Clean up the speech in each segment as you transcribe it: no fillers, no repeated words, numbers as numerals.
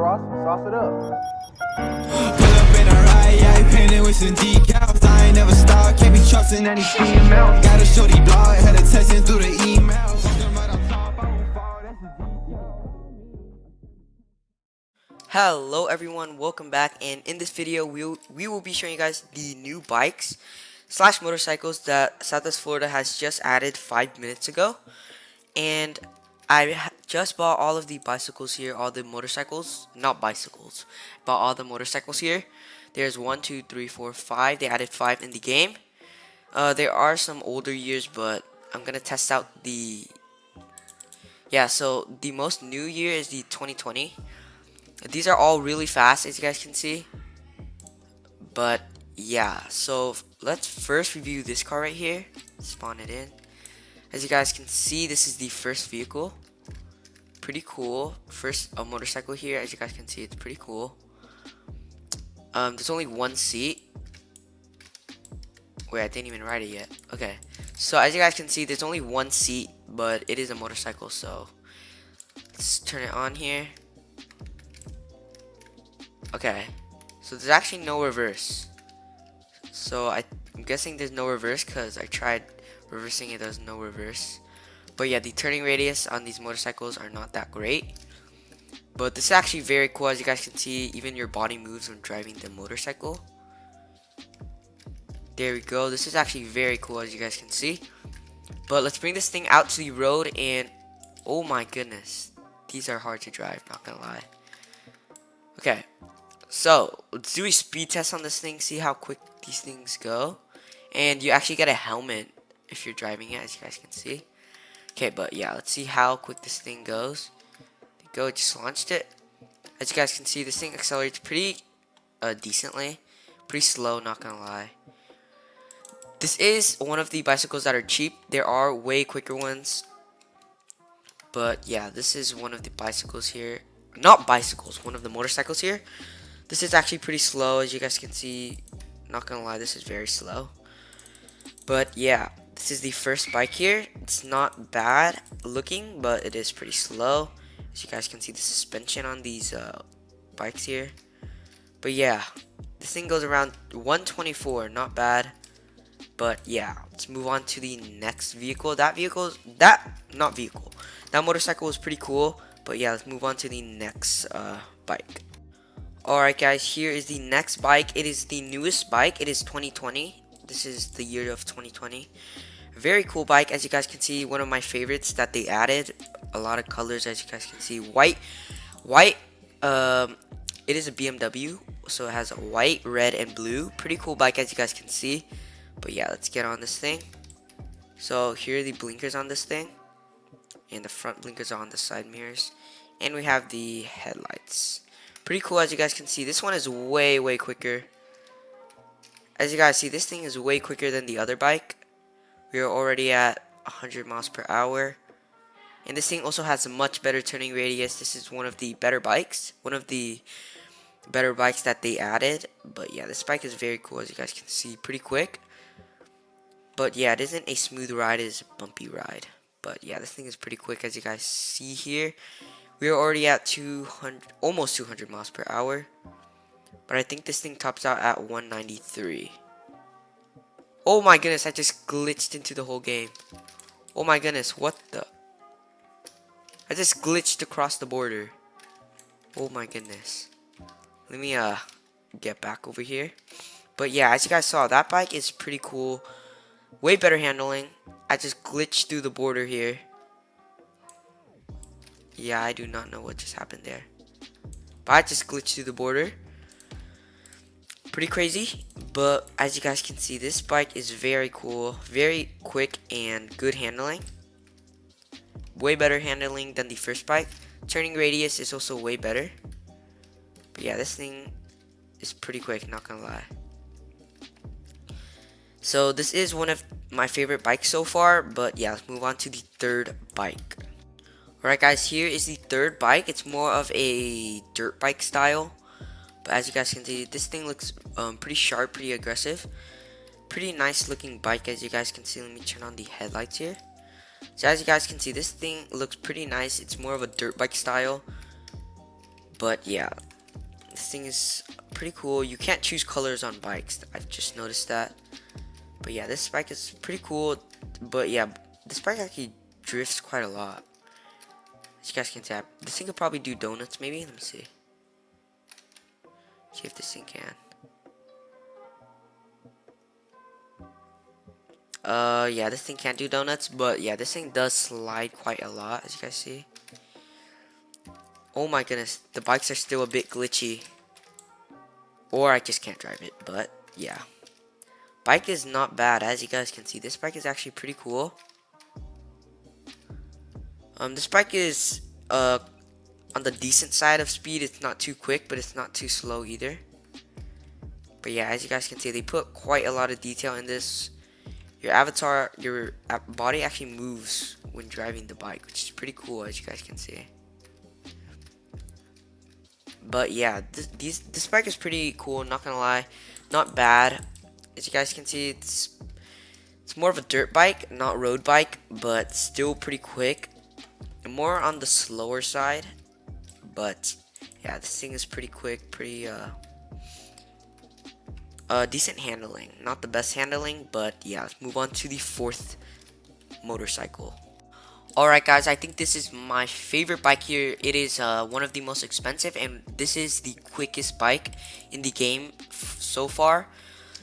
Ross. Sauce it up. Pull up in a ride, I painted with some decals. I ain't never stopped, can't be trusting any female. Got a shorty blog, had her texting through the email. Hello everyone, welcome back, and in this video we will be showing you guys the new bikes slash motorcycles that Southwest Florida has just added 5 minutes ago. And I just bought all of the bicycles here, all the motorcycles, not bicycles, bought all the motorcycles here. There's 1, 2, 3, 4, 5. They added 5 in the game. There are some older years, but I'm gonna test out the so the most new year is the 2020. These are all really fast, as you guys can see. But yeah, so let's first review this car right here. Spawn it in. As you guys can see, this is the first vehicle. Pretty cool. First a motorcycle here. As you guys can see, it's pretty cool. There's only one seat. Wait, I didn't even write it yet. Okay, so as you guys can see, there's only one seat, but it is a motorcycle. So let's turn it on here. Okay, so there's actually no reverse. So I'm guessing there's no reverse because I tried reversing it. There's no reverse. But yeah, the turning radius on these motorcycles are not that great. But this is actually very cool. As you guys can see, even your body moves when driving the motorcycle. There we go. This is actually very cool, as you guys can see. But let's bring this thing out to the road, and oh my goodness, these are hard to drive, not gonna lie. Okay, so let's do a speed test on this thing, see how quick these things go. And you actually get a helmet if you're driving it, as you guys can see. Okay, but yeah, let's see how quick this thing goes. There you go, it just launched it. As you guys can see, this thing accelerates pretty decently. Pretty slow, not gonna lie. This is one of the bicycles that are cheap. There are way quicker ones. But yeah, this is one of the bicycles here. Not bicycles, one of the motorcycles here. This is actually pretty slow, as you guys can see. Not gonna lie, this is very slow. But yeah, this is the first bike here. It's not bad looking, but it is pretty slow. As you guys can see, the suspension on these bikes here. But yeah, this thing goes around 124, not bad. But yeah, let's move on to the next vehicle. That motorcycle was pretty cool. But yeah, let's move on to the next bike. Alright guys, here is the next bike. It is the newest bike. It is 2020. This is the year of 2020. Very cool bike. As you guys can see, one of my favorites that they added. A lot of colors, as you guys can see. White. It is a BMW, so it has a white, red, and blue. Pretty cool bike, as you guys can see. But yeah, let's get on this thing. So here are the blinkers on this thing. And the front blinkers are on the side mirrors. And we have the headlights. Pretty cool, as you guys can see. This one is way quicker. As you guys see, this thing is way quicker than the other bike. We are already at 100 miles per hour. And this thing also has a much better turning radius. This is one of the better bikes. One of the better bikes that they added. But yeah, this bike is very cool, as you guys can see. Pretty quick. But yeah, it isn't a smooth ride. It is a bumpy ride. But yeah, this thing is pretty quick, as you guys see here. We are already at almost 200 miles per hour. But I think this thing tops out at 193. Oh my goodness, I just glitched into the whole game. Oh my goodness, what the? I just glitched across the border. Oh my goodness. Let me get back over here. But yeah, as you guys saw, that bike is pretty cool. Way better handling. I just glitched through the border here. Yeah, I do not know what just happened there. But I just glitched through the border. Pretty crazy. But as you guys can see, this bike is very cool. Very quick and good handling. Way better handling than the first bike. Turning radius is also way better. But yeah, this thing is pretty quick, not gonna lie. So this is one of my favorite bikes so far. But yeah, let's move on to the third bike. Alright guys, here is the third bike. It's more of a dirt bike style. But as you guys can see, this thing looks pretty sharp, pretty aggressive. Pretty nice looking bike, as you guys can see. Let me turn on the headlights here. So as you guys can see, this thing looks pretty nice. It's more of a dirt bike style. But yeah, this thing is pretty cool. You can't choose colors on bikes. I've just noticed that. But yeah, this bike is pretty cool. But yeah, this bike actually drifts quite a lot. As you guys can tap. This thing could probably do donuts maybe. Let me see. See if this thing can. Yeah, this thing can't do donuts, but yeah, this thing does slide quite a lot, as you guys see. Oh my goodness, the bikes are still a bit glitchy. Or I just can't drive it, but yeah. Bike is not bad, as you guys can see. This bike is actually pretty cool. This bike is on the decent side of speed. It's not too quick, but it's not too slow either. But yeah, as you guys can see, they put quite a lot of detail in this. Your avatar, your body actually moves when driving the bike, which is pretty cool, as you guys can see. But yeah, this bike is pretty cool, not gonna lie. Not bad. As you guys can see, it's more of a dirt bike, not road bike, but still pretty quick. More on the slower side. But yeah, this thing is pretty quick, pretty decent handling. Not the best handling, but yeah, let's move on to the fourth motorcycle. Alright guys, I think this is my favorite bike here. It is one of the most expensive, and this is the quickest bike in the game so far.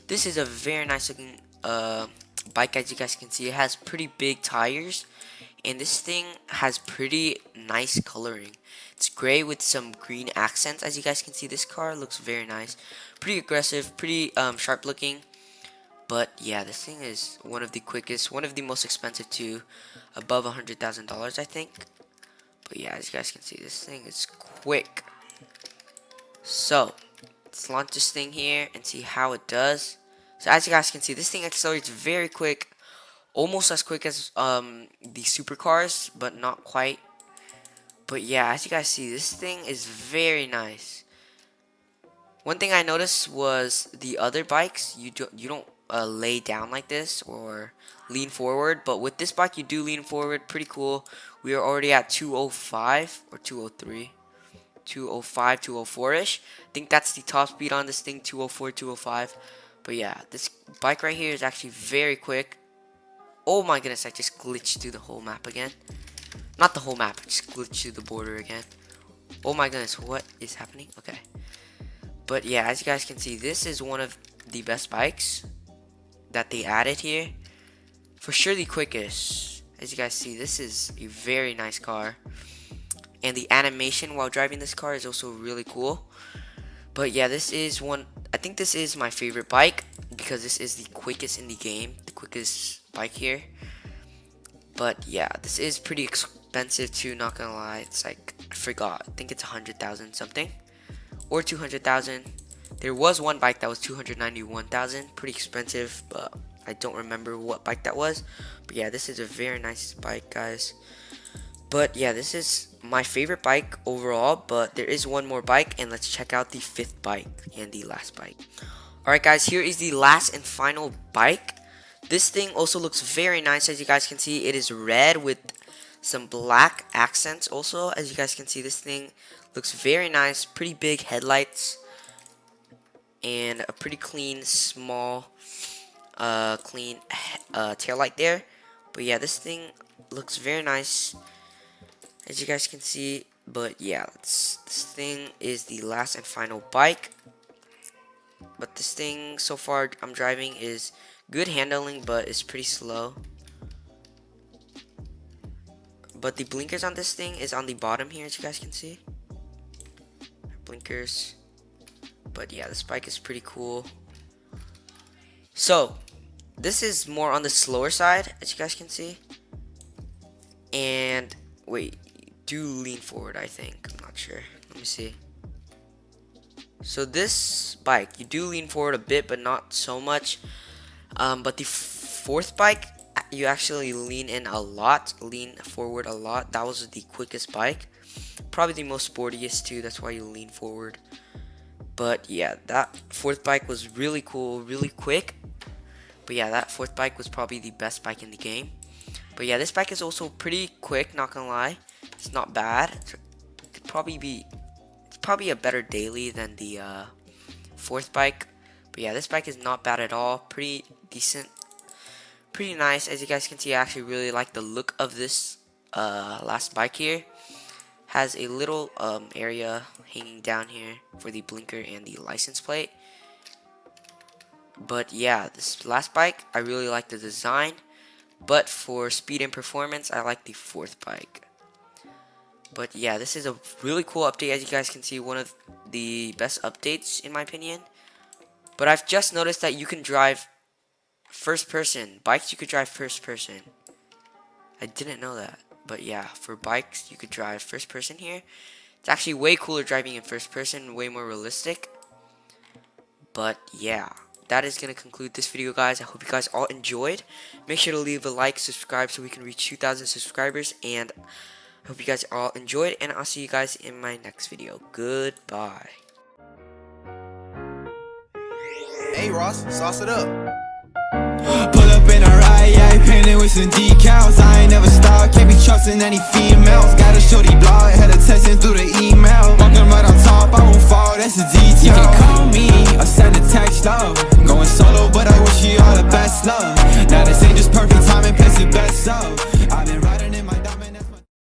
This is a very nice looking bike, as you guys can see. It has pretty big tires, and this thing has pretty nice coloring. It's gray with some green accents. As you guys can see, this car looks very nice. Pretty aggressive, pretty sharp looking. But yeah, this thing is one of the quickest, one of the most expensive too, above $100,000 I think. But yeah, as you guys can see, this thing is quick. So let's launch this thing here and see how it does. So as you guys can see, this thing accelerates very quick, almost as quick as the supercars, but not quite. But yeah, as you guys see, this thing is very nice. One thing I noticed was the other bikes, you don't lay down like this or lean forward, but with this bike you do lean forward. Pretty cool. We are already at 205 or 203, 205, 204ish. I think that's the top speed on this thing, 204, 205. But yeah, this bike right here is actually very quick. Oh my goodness, I just glitched through the whole map again. Not the whole map, I just glitched through the border again. Oh my goodness, what is happening? Okay. But yeah, as you guys can see, this is one of the best bikes that they added here. For sure the quickest. As you guys see, this is a very nice car. And the animation while driving this car is also really cool. But yeah, this is one, I think this is my favorite bike because this is the quickest in the game. The quickest bike here. But yeah, this is pretty expensive too, not gonna lie. It's like, I forgot, I think it's 100,000 something. Or 200,000. There was one bike that was 291,000, pretty expensive, but I don't remember what bike that was. But yeah, this is a very nice bike, guys. But yeah, this is my favorite bike overall, but there is one more bike, and let's check out the fifth bike and the last bike. Alright guys, here is the last and final bike. This thing also looks very nice. As you guys can see, it is red with some black accents also. As you guys can see, this thing looks very nice. Pretty big headlights and a pretty clean, small, clean tail light there. But yeah, this thing looks very nice, as you guys can see. But yeah, this thing is the last and final bike. But this thing so far I'm driving is good handling, but it's pretty slow. But the blinkers on this thing is on the bottom here, as you guys can see. Blinkers. But yeah, this bike is pretty cool. So this is more on the slower side, as you guys can see. And wait, do lean forward, I think. I'm not sure. Let me see. So this bike, you do lean forward a bit, but not so much. But the fourth bike, you actually lean in a lot, lean forward a lot. That was the quickest bike, probably the most sportiest too. That's why you lean forward. But yeah, that fourth bike was really cool, really quick. But yeah, that fourth bike was probably the best bike in the game. But yeah, this bike is also pretty quick, not gonna lie. It's not bad. It's probably probably a better daily than the fourth bike. But yeah, this bike is not bad at all. Pretty decent. Pretty nice. As you guys can see, I actually really like the look of this last bike here. Has a little area hanging down here for the blinker and the license plate. But yeah, this last bike, I really like the design. But for speed and performance, I like the fourth bike. But yeah, this is a really cool update. As you guys can see, one of the best updates in my opinion. But I've just noticed that you can drive first person. Bikes, you could drive first person. I didn't know that. But yeah, for bikes, you could drive first person here. It's actually way cooler driving in first person, way more realistic. But yeah, that is going to conclude this video, guys. I hope you guys all enjoyed. Make sure to leave a like, subscribe so we can reach 2,000 subscribers. And I hope you guys all enjoyed, and I'll see you guys in my next video. Goodbye. Hey Ross, sauce it up. Pull up in a ride, yeah, painted with some decals. I ain't never stopped, can't be trusting any females. Got a shorty blog, had her texting through the email. Walking right on top, I won't fall, that's a detail. You can call me or send a text, love. Going solo, but I wish you all the best, love. Now this ain't just perfect timing, place the best up.